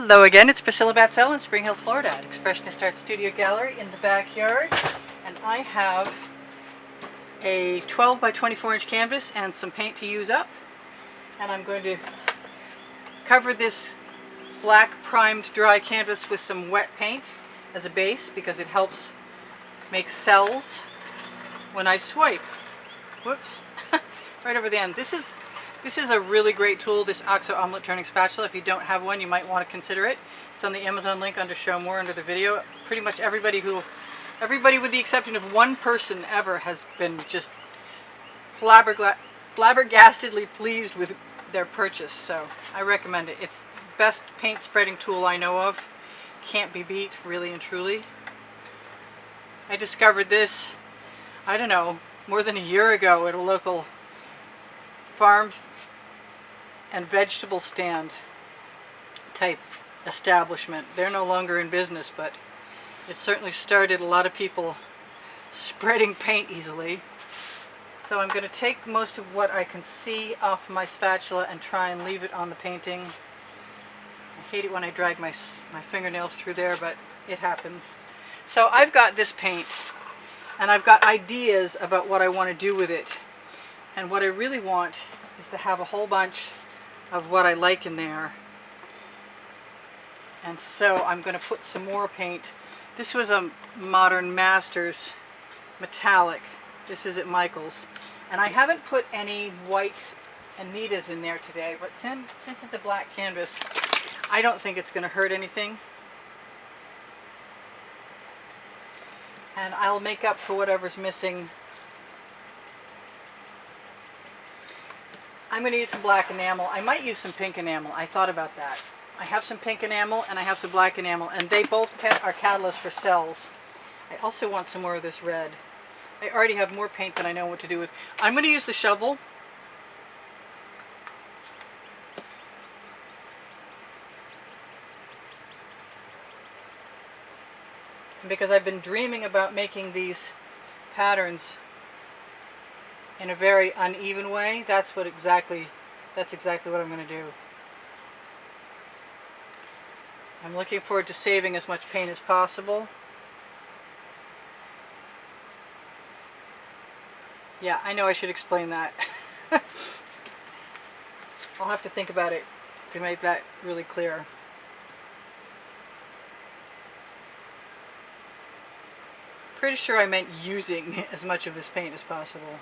Hello again, it's Priscilla Batzell in Spring Hill, Florida at Expressionist Art Studio Gallery in the backyard. And I have a 12 by 24 inch canvas and some paint to use up. And I'm going to cover this black primed dry canvas with some wet paint as a base because it helps make cells when I swipe. Whoops, right over the end. This is a really great tool, this OXO omelet turning spatula. If you don't have one, you might want to consider it. It's on the Amazon link under Show More under the video. Pretty much everybody with the exception of one person ever has been just flabbergastedly pleased with their purchase. So I recommend it. It's the best paint spreading tool I know of. Can't be beat, really and truly. I discovered this, I don't know, more than a year ago at a local farm and vegetable stand type establishment. They're no longer in business, but it certainly started a lot of people spreading paint easily. So I'm going to take most of what I can see off my spatula and try and leave it on the painting. I hate it when I drag my fingernails through there, but it happens. So I've got this paint and I've got ideas about what I want to do with it. And what I really want is to have a whole bunch of what I like in there. And so I'm going to put some more paint. This was a Modern Masters metallic. This is at Michael's. And I haven't put any white Anitas in there today, but since it's a black canvas, I don't think it's going to hurt anything. And I'll make up for whatever's missing. I'm going to use some black enamel. I might use some pink enamel. I thought about that. I have some pink enamel and I have some black enamel, and they both are catalysts for cells. I also want some more of this red. I already have more paint than I know what to do with. I'm going to use the shovel. And because I've been dreaming about making these patterns in a very uneven way, that's exactly what I'm going to do. I'm looking forward to saving as much paint as possible. Yeah, I know I should explain that. I'll have to think about it to make that really clear. Pretty sure I meant using as much of this paint as possible.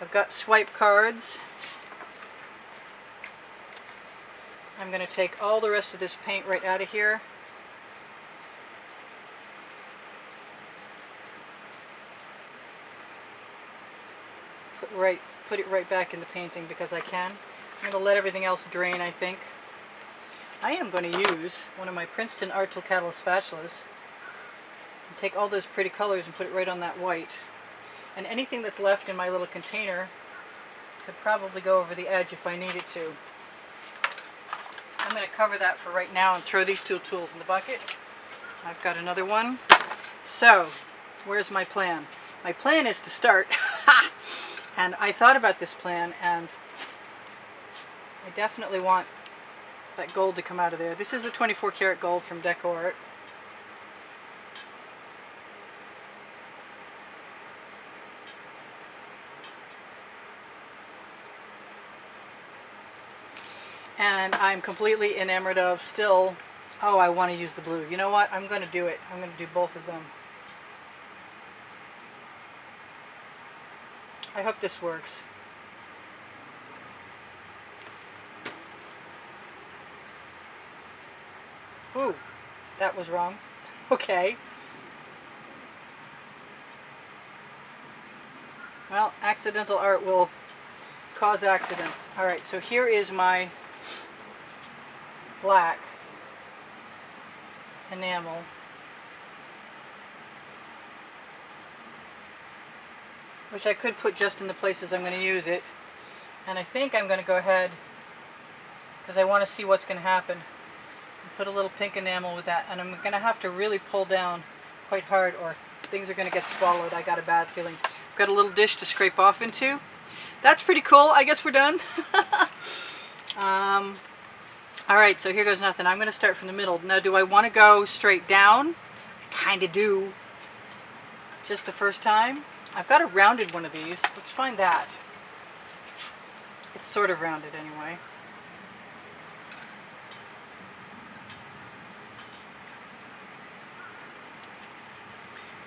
I've got swipe cards. I'm going to take all the rest of this paint right out of here. Put it right back in the painting because I can. I'm going to let everything else drain, I think. I am going to use one of my Princeton Art Tool Catalyst spatulas and take all those pretty colors and put it right on that white. And anything that's left in my little container could probably go over the edge if I needed to. I'm going to cover that for right now and throw these two tools in the bucket. I've got another one. So, where's my plan? My plan is to start. And I thought about this plan, and I definitely want that gold to come out of there. This is a 24 karat gold from Deco-Art. And I'm completely enamored of still, oh, I want to use the blue. You know what? I'm going to do it. I'm going to do both of them. I hope this works. Ooh, that was wrong. Okay. Well, accidental art will cause accidents. Alright, so here is my black enamel. Which I could put just in the places I'm going to use it. And I think I'm going to go ahead, because I want to see what's going to happen, and put a little pink enamel with that. And I'm going to have to really pull down quite hard or things are going to get swallowed. I got a bad feeling. I've got a little dish to scrape off into. that's pretty cool. I guess we're done. Alright, so here goes nothing. I'm going to start from the middle. Now, do I want to go straight down? I kind of do. Just the first time. I've got a rounded one of these. Let's find that. It's sort of rounded anyway.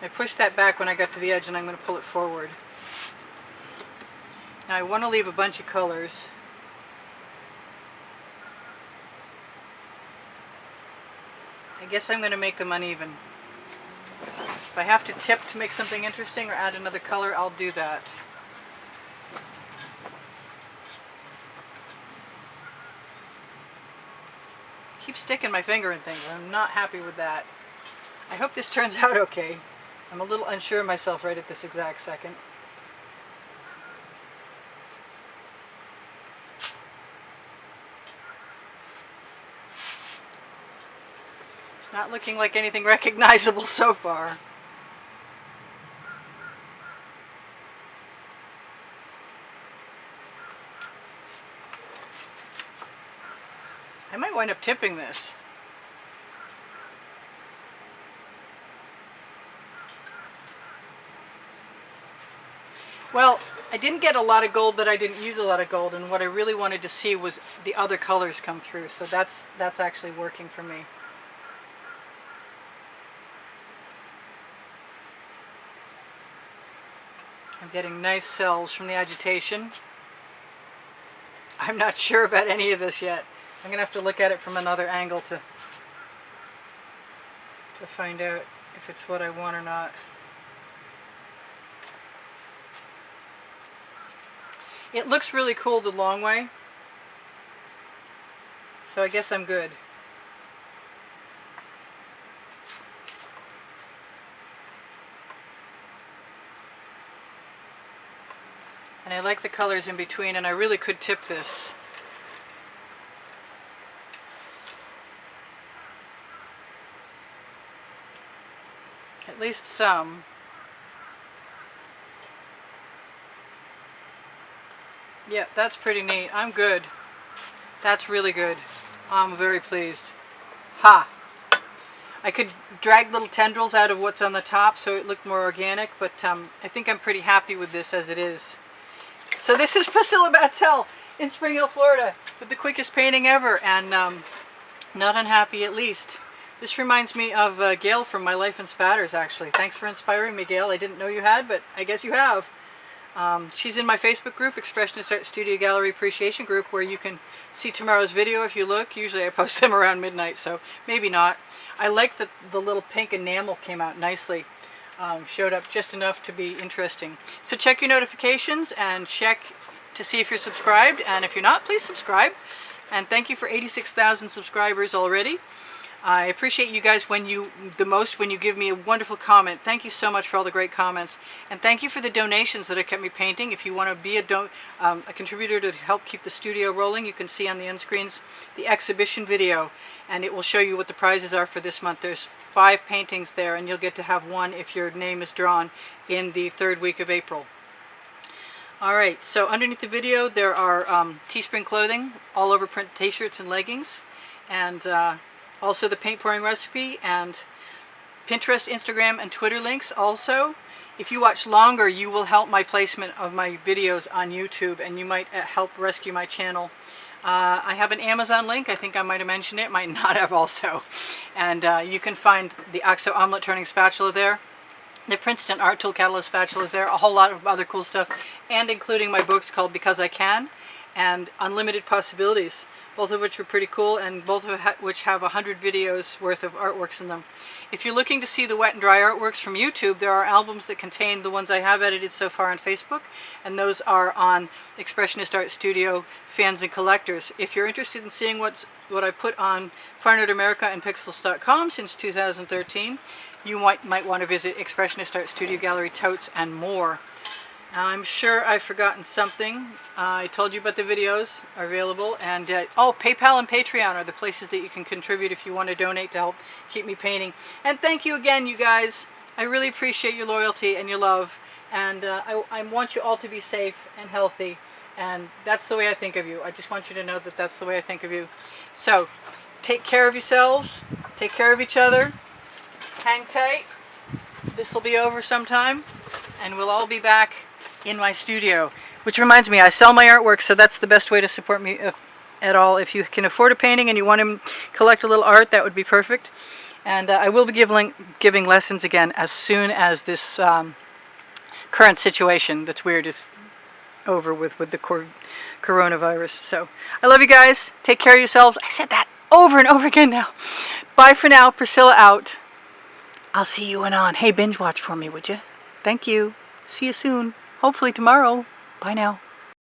I pushed that back when I got to the edge, and I'm going to pull it forward. Now I want to leave a bunch of colors. I guess I'm going to make them uneven. If I have to tip to make something interesting or add another color, I'll do that. I keep sticking my finger in things. I'm not happy with that. I hope this turns out okay. I'm a little unsure of myself right at this exact second. It's not looking like anything recognizable so far. I might wind up tipping this. Well, I didn't get a lot of gold, but I didn't use a lot of gold, and what I really wanted to see was the other colors come through, so that's actually working for me. I'm getting nice cells from the agitation. I'm not sure about any of this yet. I'm going to have to look at it from another angle to find out if it's what I want or not. It looks really cool the long way, so I guess I'm good. And I like the colors in between, and I really could tip this. At least some. Yeah, that's pretty neat. I'm good. That's really good. I'm very pleased. Ha! I could drag little tendrils out of what's on the top so it looked more organic, but I think I'm pretty happy with this as it is. So this is Priscilla Batzell in Spring Hill, Florida, with the quickest painting ever, and not unhappy at least. This reminds me of Gail from My Life in Spatters, actually. Thanks for inspiring me, Gail. I didn't know you had, but I guess you have. She's in my Facebook group, Expressionist Art Studio Gallery Appreciation Group, where you can see tomorrow's video if you look. Usually I post them around midnight, so maybe not. I like that the little pink enamel came out nicely. Showed up just enough to be interesting. So check your notifications and check to see if you're subscribed, and if you're not, please subscribe. And thank you for 86,000 subscribers already. I appreciate you guys when you give me a wonderful comment. Thank you so much for all the great comments, and thank you for the donations that have kept me painting. If you want to be a contributor to help keep the studio rolling, you can see on the end screens the exhibition video, and it will show you what the prizes are for this month. There's 5 paintings there, and you'll get to have one if your name is drawn in the 3rd week of April. Alright, so underneath the video there are Teespring clothing, all over print t-shirts and leggings, and also the paint pouring recipe, and Pinterest, Instagram, and Twitter links also. If you watch longer, you will help my placement of my videos on YouTube, and you might help rescue my channel. I have an Amazon link. I think I might have mentioned it. Might not have also. And you can find the OXO omelet turning spatula there. The Princeton Art Tool Catalyst spatula is there. A whole lot of other cool stuff, and including my books called Because I Can and Unlimited Possibilities, both of which are pretty cool, and both of which have 100 videos worth of artworks in them. If you're looking to see the wet and dry artworks from YouTube, there are albums that contain the ones I have edited so far on Facebook, and those are on Expressionist Art Studio Fans and Collectors. If you're interested in seeing what I put on Fine Art America and Pixels.com since 2013, you might want to visit Expressionist Art Studio Gallery Totes and more. I'm sure I've forgotten something. I told you about the videos are available, and oh, PayPal and Patreon are the places that you can contribute if you want to donate to help keep me painting. And thank you again, you guys. I really appreciate your loyalty and your love, And I want you all to be safe and healthy. And that's the way I think of you. I just want you to know that that's the way I think of you. So, take care of yourselves. Take care of each other. Hang tight. This will be over sometime. And we'll all be back in my studio. Which reminds me, I sell my artwork, so that's the best way to support me at all. If you can afford a painting and you want to collect a little art, that would be perfect. And I will be giving lessons again as soon as this current situation that's weird is over with the coronavirus. So I love you guys. Take care of yourselves. I said that over and over again now. Bye for now. Priscilla out. I'll see you on. Hey, binge watch for me, would you? Thank you. See you soon. Hopefully tomorrow. Bye now.